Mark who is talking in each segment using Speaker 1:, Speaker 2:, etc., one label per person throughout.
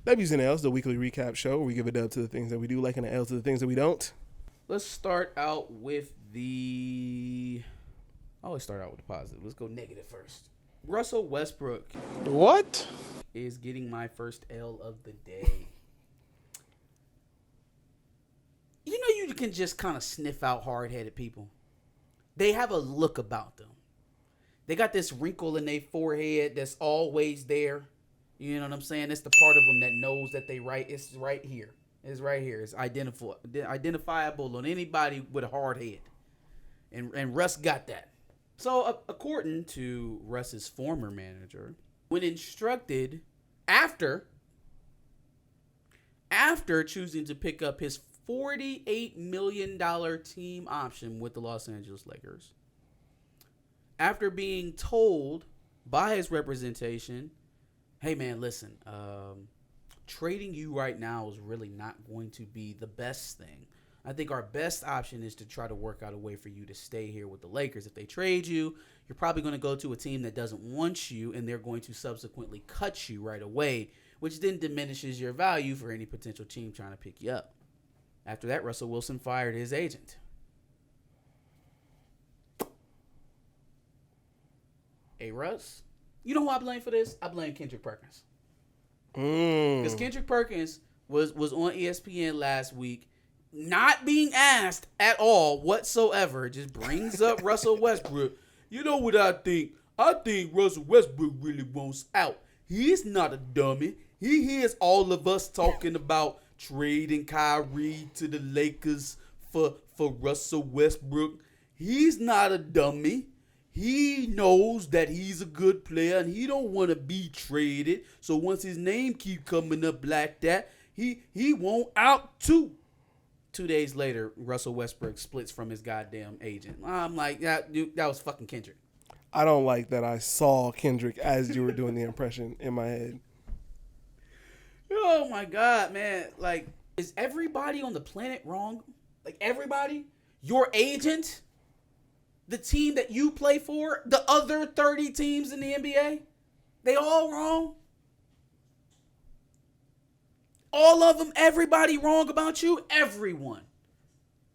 Speaker 1: W's and L's, the weekly recap show where we give a dub to the things that we do like and an L to the things that we don't.
Speaker 2: Let's start out with I always start out with the positive. Let's go negative first. Russell Westbrook.
Speaker 3: What?
Speaker 2: Is getting my first L of the day. You know, you can just kind of sniff out hard-headed people. They have a look about them. They got this wrinkle in their forehead that's always there. You know what I'm saying? It's the part of them that knows that they right. It's right here. It's right here. It's identifiable on anybody with a hard head. And Russ got that. So according to Russ's former manager, when instructed after choosing to pick up his $48 million team option with the Los Angeles Lakers, after being told by his representation, hey man, listen, trading you right now is really not going to be the best thing. I think our best option is to try to work out a way for you to stay here with the Lakers. If they trade you, you're probably going to go to a team that doesn't want you, and they're going to subsequently cut you right away, which then diminishes your value for any potential team trying to pick you up. After that, Russell Wilson fired his agent. Hey, Russ, you know who I blame for this? I blame Kendrick Perkins. Because Kendrick Perkins was on ESPN last week, not being asked at all whatsoever, just brings up Russell Westbrook. You know what I think? I think Russell Westbrook really wants out. He's not a dummy. He hears all of us talking about trading Kyrie to the Lakers for Russell Westbrook. He's not a dummy. He knows that he's a good player and he don't want to be traded. So once his name keep coming up like that, he won't out too. 2 days later, Russell Westbrook splits from his goddamn agent. I'm like, that was fucking Kendrick.
Speaker 1: I don't like that I saw Kendrick as you were doing the impression in my head.
Speaker 2: Oh my God, man. Like, is everybody on the planet wrong? Like, everybody? Your agent? The team that you play for? The other 30 teams in the NBA? They all wrong? All of them, everybody wrong about you? Everyone.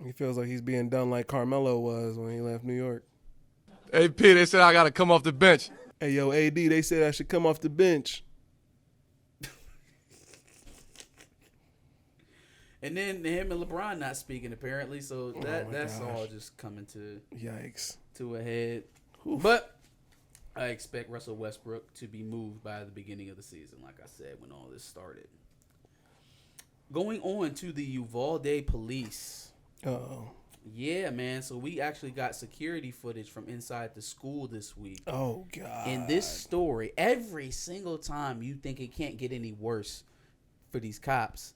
Speaker 1: He feels like he's being done like Carmelo was when he left New York.
Speaker 3: Hey, P, they said I got to come off the bench.
Speaker 1: Hey, yo, AD, they said I should come off the bench.
Speaker 2: And then him and LeBron not speaking apparently, so that's all just coming to a head. Oof. But I expect Russell Westbrook to be moved by the beginning of the season, like I said, when all this started. Going on to the Uvalde police.
Speaker 1: Uh-oh.
Speaker 2: Yeah, man. So we actually got security footage from inside the school this week.
Speaker 1: Oh, God.
Speaker 2: In this story, every single time you think it can't get any worse for these cops,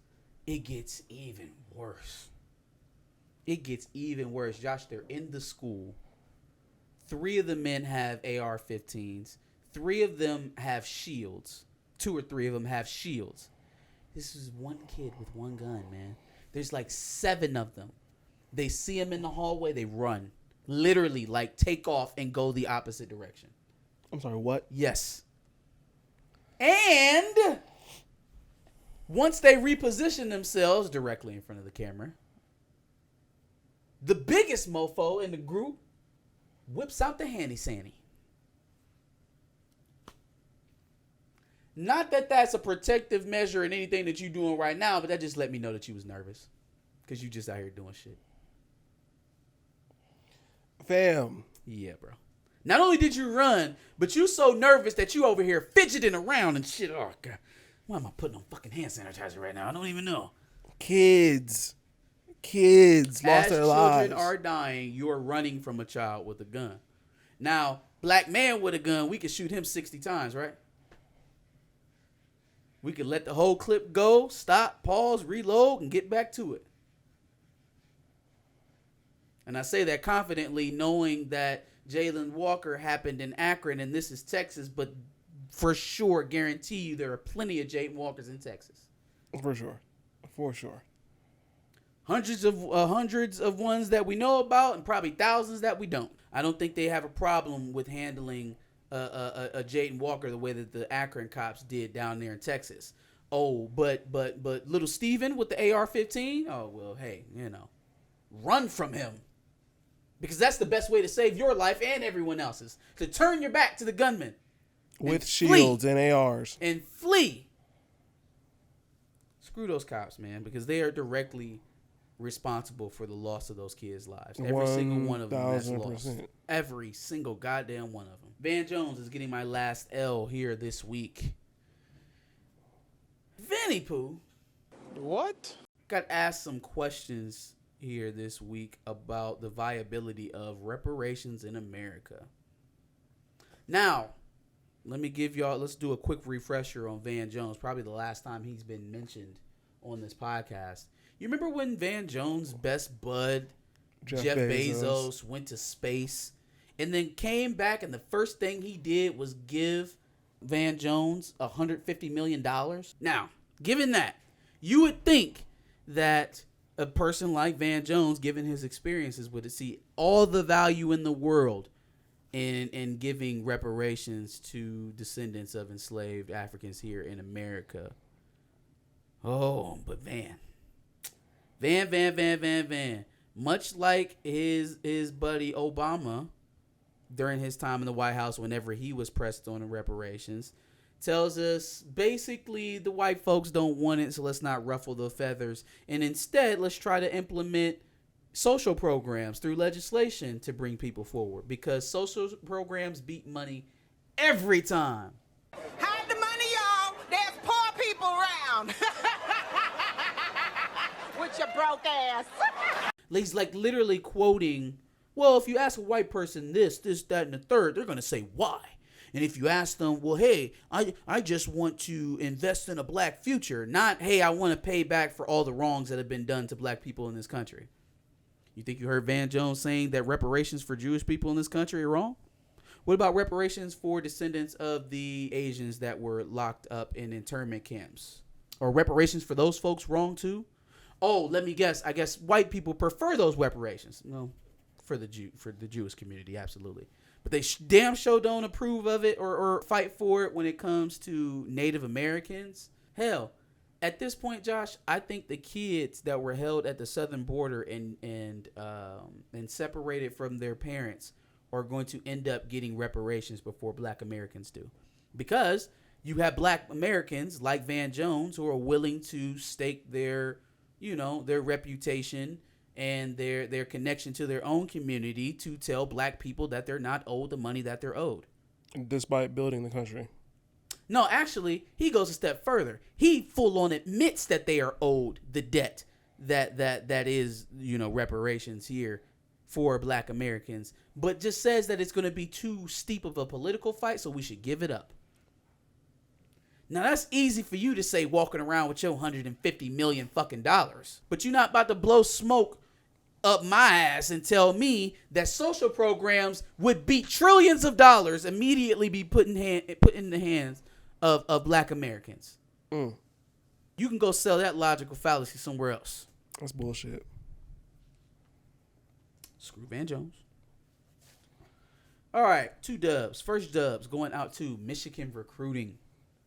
Speaker 2: it gets even worse. It gets even worse. Josh, they're in the school. 3 of the men have AR-15s. 3 of them have shields. 2 or 3 of them have shields. This is one kid with one gun, man. There's like 7 of them. They see him in the hallway, they run. Literally, like, take off and go the opposite direction.
Speaker 1: I'm sorry, what?
Speaker 2: Yes. And once they reposition themselves directly in front of the camera, the biggest mofo in the group whips out the handy sandy. Not that that's a protective measure in anything that you're doing right now, but that just let me know that you was nervous. Because you just out here doing shit.
Speaker 1: Fam.
Speaker 2: Yeah, bro. Not only did you run, but you so nervous that you over here fidgeting around and shit. Oh, God. Why am I putting on fucking hand sanitizer right now? I don't even know.
Speaker 1: Kids lost their lives.
Speaker 2: As children are dying, you are running from a child with a gun. Now, black man with a gun, we could shoot him 60 times, right? We could let the whole clip go, stop, pause, reload, and get back to it. And I say that confidently, knowing that Jalen Walker happened in Akron, and this is Texas, but for sure, guarantee you there are plenty of Jalen Walkers in Texas.
Speaker 1: For sure.
Speaker 2: Hundreds of ones that we know about, and probably thousands that we don't. I don't think they have a problem with handling a Jaden Walker the way that the Akron cops did down there in Texas. Oh, but little Steven with the AR-15. Oh well, hey, run from him, because that's the best way to save your life and everyone else's. To turn your back to the gunman
Speaker 1: with shields and ARs
Speaker 2: and flee. Screw those cops, man, because they are directly responsible for the loss of those kids' lives. Every single one of them that's lost. Every single goddamn one of them. Van Jones is getting my last L here this week. Vanny Poo.
Speaker 3: What?
Speaker 2: Got asked some questions here this week about the viability of reparations in America. Now, let's do a quick refresher on Van Jones. Probably the last time he's been mentioned on this podcast. You remember when Van Jones' best bud, Jeff Bezos, went to space and then came back, and the first thing he did was give Van Jones $150 million? Now, given that, you would think that a person like Van Jones, given his experiences, would see all the value in the world in giving reparations to descendants of enslaved Africans here in America. Oh, but Van. Much like his buddy Obama during his time in the White House, whenever he was pressed on the reparations, tells us basically the white folks don't want it, so let's not ruffle the feathers. And instead, let's try to implement social programs through legislation to bring people forward, because social programs beat money every time.
Speaker 4: Hide the money, y'all. There's poor people around. With your broke ass.
Speaker 2: He's like literally quoting, well, if you ask a white person this, that, and the third, they're going to say why. And if you ask them, well, hey, I just want to invest in a black future, not, hey, I want to pay back for all the wrongs that have been done to black people in this country. You think you heard Van Jones saying that reparations for Jewish people in this country are wrong? What about reparations for descendants of the Asians that were locked up in internment camps? Or reparations for those folks wrong too? Oh, let me guess. I guess white people prefer those reparations. No, for the Jewish community, absolutely. But they damn sure don't approve of it or fight for it when it comes to Native Americans. Hell, at this point, Josh, I think the kids that were held at the southern border and separated from their parents are going to end up getting reparations before black Americans do. Because you have black Americans like Van Jones who are willing to stake their reputation and their connection to their own community to tell black people that they're not owed the money that they're owed.
Speaker 1: Despite building the country.
Speaker 2: No, actually, he goes a step further. He full on admits that they are owed the debt that is, reparations here for black Americans, but just says that it's going to be too steep of a political fight, so we should give it up. Now, that's easy for you to say walking around with your $150 million fucking dollars, but you're not about to blow smoke up my ass and tell me that social programs would beat trillions of dollars immediately be put in the hands of black Americans. You can go sell that logical fallacy somewhere else.
Speaker 1: That's bullshit.
Speaker 2: Screw Van Jones. All right, 2 dubs. First dubs going out to Michigan recruiting.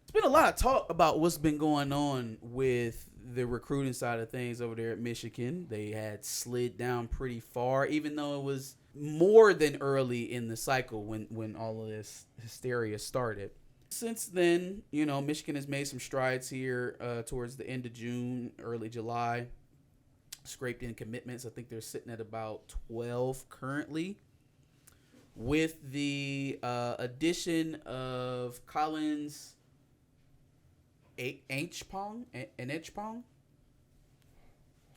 Speaker 2: There's been a lot of talk about what's been going on with the recruiting side of things over there at Michigan. They had slid down pretty far, even though it was more than early in the cycle when all of this hysteria started. Since then, Michigan has made some strides here towards the end of June, early July. Scraped in commitments. I think they're sitting at about 12 currently. With the addition of Collins Enchpong,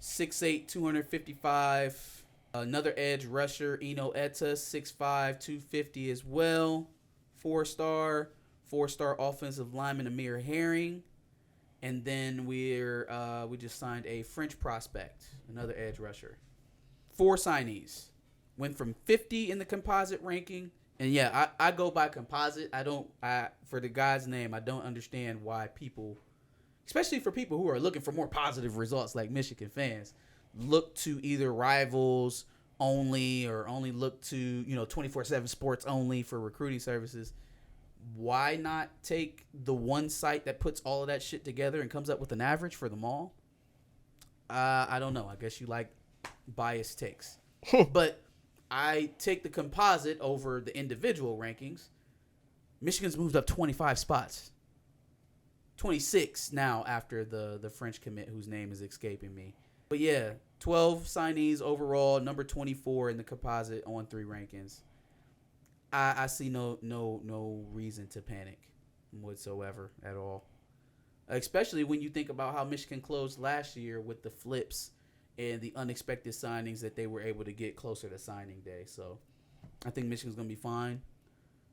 Speaker 2: 6'8", 255. Another edge rusher, Eno Eta, 6'5", 250 as well. 4-star offensive lineman, Amir Herring. And then we just signed a French prospect, another edge rusher. 4 signees. Went from 50 in the composite ranking. And yeah, I go by composite. For the guy's name, I don't understand why people, especially for people who are looking for more positive results like Michigan fans, look to either Rivals only or only look to, 24/7 Sports only for recruiting services. why not take the one site that puts all of that shit together and comes up with an average for them all? I don't know. I guess you like biased takes. But I take the composite over the individual rankings. Michigan's moved up 25 spots. 26 now after the French commit whose name is escaping me. But yeah, 12 signees overall, number 24 in the composite on 3 rankings. I see no reason to panic whatsoever at all. Especially when you think about how Michigan closed last year with the flips and the unexpected signings that they were able to get closer to signing day. So I think Michigan's going to be fine.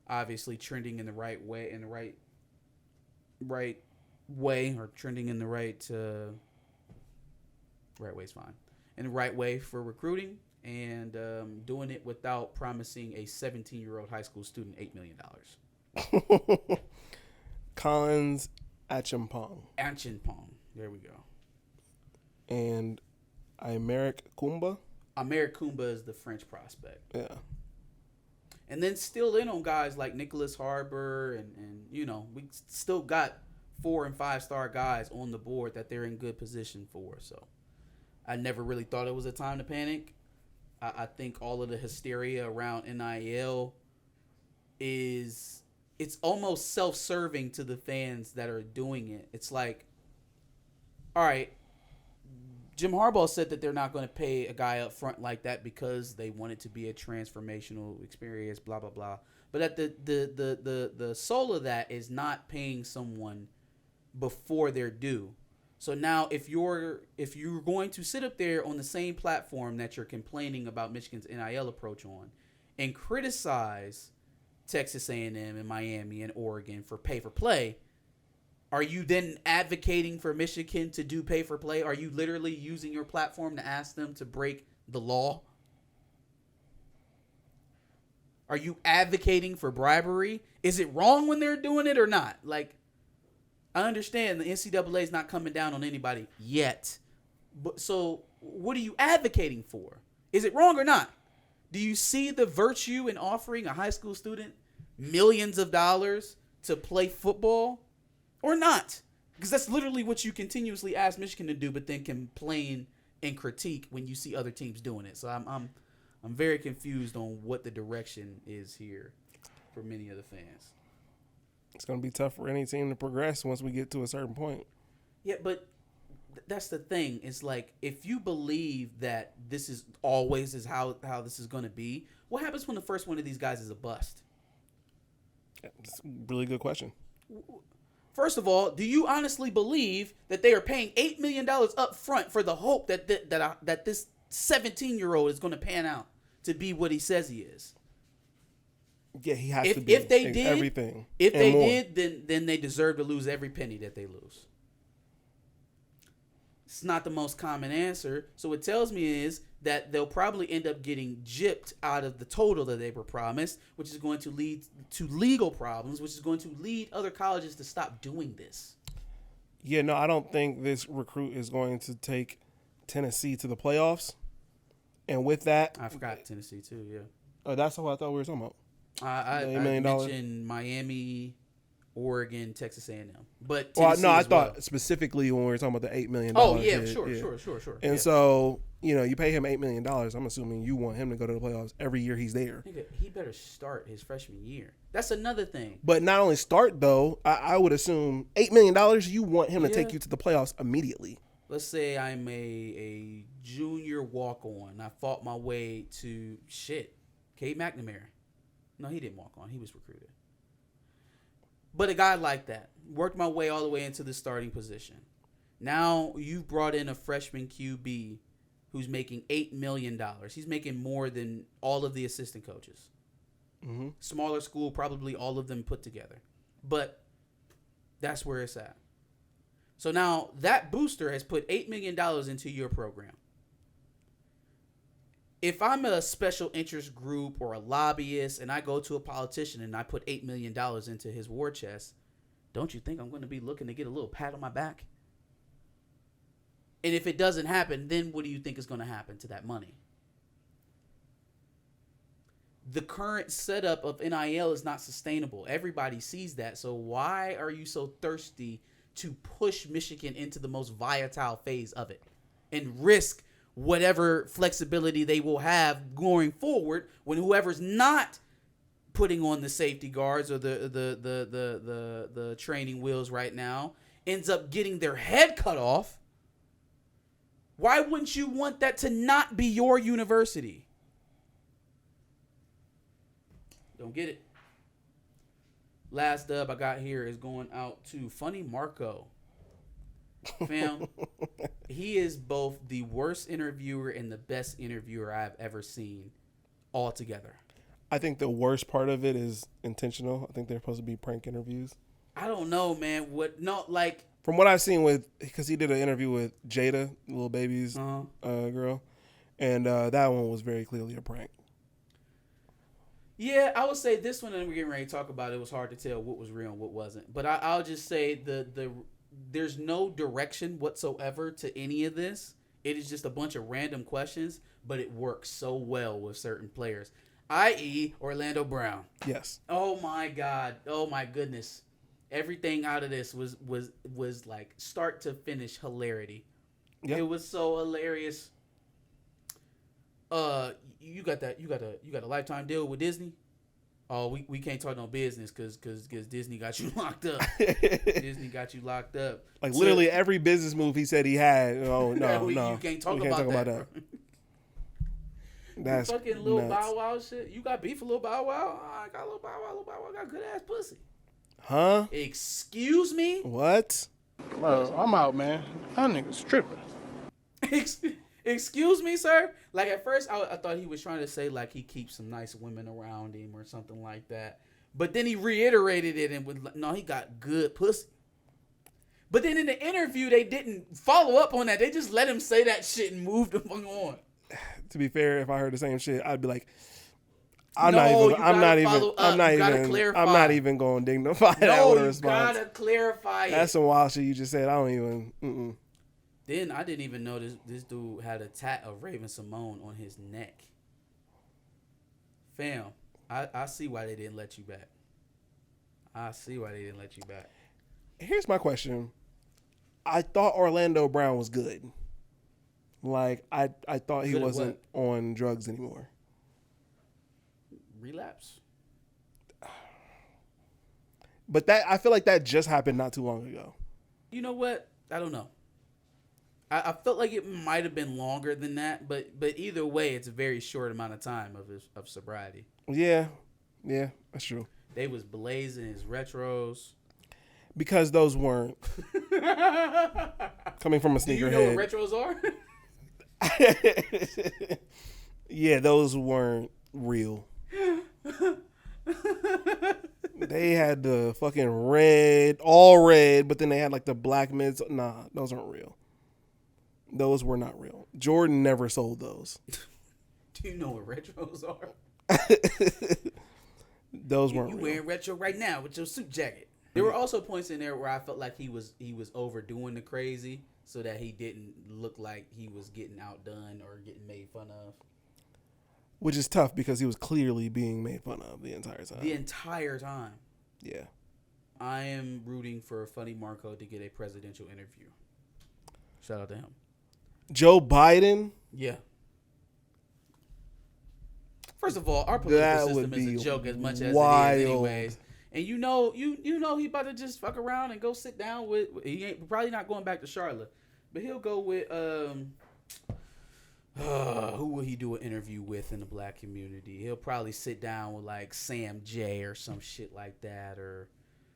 Speaker 2: Obviously trending in the right way, or trending in the right way is fine. In the right way for recruiting and doing it without promising a 17-year-old high school student $8 million.
Speaker 1: Collins Acheampong.
Speaker 2: There we go.
Speaker 1: And Aymeric Kumba.
Speaker 2: Aymeric Kumba is the French prospect.
Speaker 1: Yeah.
Speaker 2: And then still in on guys like Nicholas Harbor and we still got 4 and 5 star guys on the board that they're in good position for. So I never really thought it was a time to panic. I think all of the hysteria around NIL it's almost self-serving to the fans that are doing it. It's like, all right, Jim Harbaugh said that they're not going to pay a guy up front like that because they want it to be a transformational experience, blah, blah, blah. But at the soul of that is not paying someone before they're due. So now if you're going to sit up there on the same platform that you're complaining about Michigan's NIL approach on and criticize Texas A&M and Miami and Oregon for pay for play, are you then advocating for Michigan to do pay for play? Are you literally using your platform to ask them to break the law? Are you advocating for bribery? Is it wrong when they're doing it or not? Like, I understand the NCAA is not coming down on anybody yet. But so what are you advocating for? Is it wrong or not? Do you see the virtue in offering a high school student millions of dollars to play football or not? Because that's literally what you continuously ask Michigan to do, but then complain and critique when you see other teams doing it. So I'm very confused on what the direction is here for many of the fans.
Speaker 1: It's going to be tough for any team to progress once we get to a certain point.
Speaker 2: Yeah, but that's the thing. It's like, if you believe that this is always is how this is going to be, what happens when the first one of these guys is a bust?
Speaker 1: That's a really good question.
Speaker 2: First of all, do you honestly believe that they are paying $8 million up front for the hope that this 17-year-old is going to pan out to be what he says he is?
Speaker 1: Yeah, he has to be.
Speaker 2: If they did
Speaker 1: everything,
Speaker 2: if
Speaker 1: and
Speaker 2: they
Speaker 1: more.
Speaker 2: did, then they deserve to lose every penny that they lose. It's not the most common answer, so what tells me is that they'll probably end up getting gypped out of the total that they were promised, which is going to lead to legal problems, which is going to lead other colleges to stop doing this.
Speaker 1: Yeah, no, I don't think this recruit is going to take Tennessee to the playoffs. And with that,
Speaker 2: I forgot Tennessee too. Yeah.
Speaker 1: Oh, that's what I thought we were talking about.
Speaker 2: I
Speaker 1: $8 million.
Speaker 2: mentioned Miami, Oregon, Texas A&M, but
Speaker 1: Well,
Speaker 2: Tennessee
Speaker 1: no, I
Speaker 2: as well.
Speaker 1: thought specifically when we were talking about the $8 million.
Speaker 2: Oh yeah,
Speaker 1: hit,
Speaker 2: sure.
Speaker 1: And
Speaker 2: yeah.
Speaker 1: so, you pay him $8 million. I'm assuming you want him to go to the playoffs every year he's there.
Speaker 2: Nigga, he better start his freshman year. That's another thing.
Speaker 1: But not only start though, I would assume $8 million. You want him to take
Speaker 2: Yeah.
Speaker 1: you to the playoffs immediately.
Speaker 2: Let's say I'm a junior walk-on. I fought my way to Cade McNamara. No, he didn't walk on. He was recruited. But a guy like that, worked my way all the way into the starting position. Now you've brought in a freshman QB who's making $8 million. He's making more than all of the assistant coaches.
Speaker 1: Mm-hmm.
Speaker 2: Smaller school, probably all of them put together. But that's where it's at. So now that booster has put $8 million into your program. If I'm a special interest group or a lobbyist and I go to a politician and I put $8 million into his war chest, don't you think I'm going to be looking to get a little pat on my back? And if it doesn't happen, then what do you think is going to happen to that money? the current setup of NIL is not sustainable. Everybody sees that. So why are you so thirsty to push Michigan into the most volatile phase of it and risk whatever flexibility they will have going forward when whoever's not putting on the safety guards or the training wheels right now ends up getting their head cut off? Why wouldn't you want that to not be your university? Don't get it. Last dub I got here is going out to Funny Marco. Fam, he is both the worst interviewer and the best interviewer I've ever seen all together.
Speaker 1: I think the worst part of it is intentional. I think they're supposed to be prank interviews.
Speaker 2: I don't know, man.
Speaker 1: From what I've seen because he did an interview with Jada, Lil Baby's girl, and that one was very clearly a prank.
Speaker 2: Yeah, I would say this one, and we're getting ready to talk about it, was hard to tell what was real and what wasn't. But I'll just say there's no direction whatsoever to any of this. It is just a bunch of random questions, but it works so well with certain players, i.e. Orlando Brown.
Speaker 1: Yes.
Speaker 2: Oh my God. Oh my goodness. Everything out of this was like start to finish hilarity. Yep. It was so hilarious. You got a lifetime deal with Disney? Oh, we can't talk no business because Disney got you locked up. Disney got you locked up.
Speaker 1: Like literally every business move he said he had. Oh no,
Speaker 2: you can't talk about that.
Speaker 1: That's
Speaker 2: fucking Lil Bow Wow shit. You got beef with Lil Bow Wow? Oh, I got Lil Bow Wow. Lil Bow Wow got good ass pussy.
Speaker 1: Huh?
Speaker 2: Excuse me?
Speaker 1: What?
Speaker 5: Well, I'm out, man. That nigga's tripping.
Speaker 2: Excuse me, sir? Like, at first, I thought he was trying to say, like, he keeps some nice women around him or something like that. But then he reiterated it and was like, no, he got good pussy. But then in the interview, they didn't follow up on that. They just let him say that shit and moved the fuck on.
Speaker 1: To be fair, if I heard the same shit, I'd be like,
Speaker 2: I'm not
Speaker 1: even going to dignify that with a response.
Speaker 2: No, you gotta clarify it.
Speaker 1: That's some wild shit you just said. I don't even.
Speaker 2: Then I didn't even know this dude had a tat of Raven Simone on his neck. Fam, I see why they didn't let you back.
Speaker 1: Here's my question. I thought Orlando Brown was good. Like, I thought he wasn't on drugs anymore.
Speaker 2: Relapse?
Speaker 1: But that I feel like that just happened not too long ago.
Speaker 2: You know what? I don't know. I felt like it might have been longer than that, but either way, it's a very short amount of time of sobriety.
Speaker 1: Yeah, that's true.
Speaker 2: They was blazing his retros.
Speaker 1: Because those weren't coming from a sneakerhead. Do you
Speaker 2: know what retros are?
Speaker 1: Yeah, those weren't real. They had the fucking red, all red, but then they had like the black mids. Nah, those aren't real. Those were not real. Jordan never sold those.
Speaker 2: Do you know what retros are?
Speaker 1: Those weren't real.
Speaker 2: You wearing retro right now with your suit jacket. There were also points in there where I felt like he was overdoing the crazy so that he didn't look like he was getting outdone or getting made fun of.
Speaker 1: Which is tough because he was clearly being made fun of the entire time. Yeah.
Speaker 2: I am rooting for Funny Marco to get a presidential interview. Shout out to him.
Speaker 1: Joe Biden?
Speaker 2: Yeah. First of all, our political system is a joke as much as it is anyways. And you know he about to just fuck around and go sit down with, he ain't probably not going back to Charlotte, but he'll go with who will he do an interview with in the black community? He'll probably sit down with like Sam J or some shit like that, or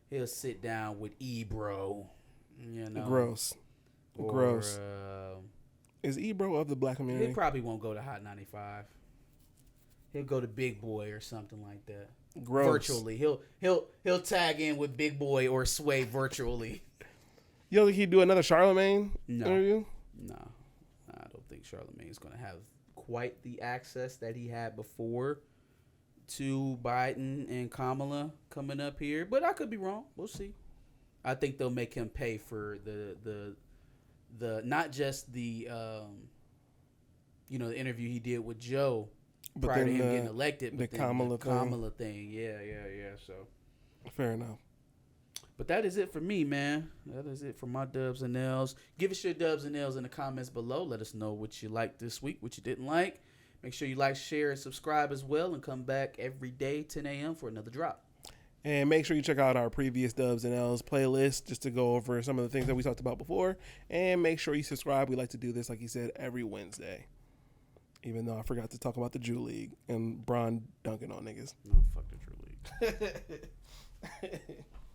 Speaker 2: he'll sit down with Ebro. You know,
Speaker 1: gross. Is Ebro of the black community?
Speaker 2: He probably won't go to Hot 95. He'll go to Big Boy or something like that.
Speaker 1: Gross.
Speaker 2: Virtually, he'll tag in with Big Boy or Sway virtually.
Speaker 1: You don't think he'd do another Charlemagne interview?
Speaker 2: No, I don't think Charlemagne's going to have quite the access that he had before to Biden and Kamala coming up here. But I could be wrong. We'll see. I think they'll make him pay for the not just the the interview he did with Joe,
Speaker 1: But
Speaker 2: prior to
Speaker 1: then
Speaker 2: him getting elected.
Speaker 1: the
Speaker 2: But then
Speaker 1: Kamala
Speaker 2: the
Speaker 1: thing.
Speaker 2: Kamala thing. Yeah. So,
Speaker 1: Fair enough.
Speaker 2: but that is it for me, man. That is it for my dubs and L's. Give us your dubs and L's in the comments below. Let us know what you liked this week, what you didn't like. Make sure you like, share, and subscribe as well. And come back every day, 10 a.m. for another drop.
Speaker 1: And make sure you check out our previous Dubs and L's playlist just to go over some of the things that we talked about before. And make sure you subscribe. We like to do this, like you said, every Wednesday. Even though I forgot to talk about the Drew League and Bron dunking on niggas.
Speaker 2: No, fuck the Drew League.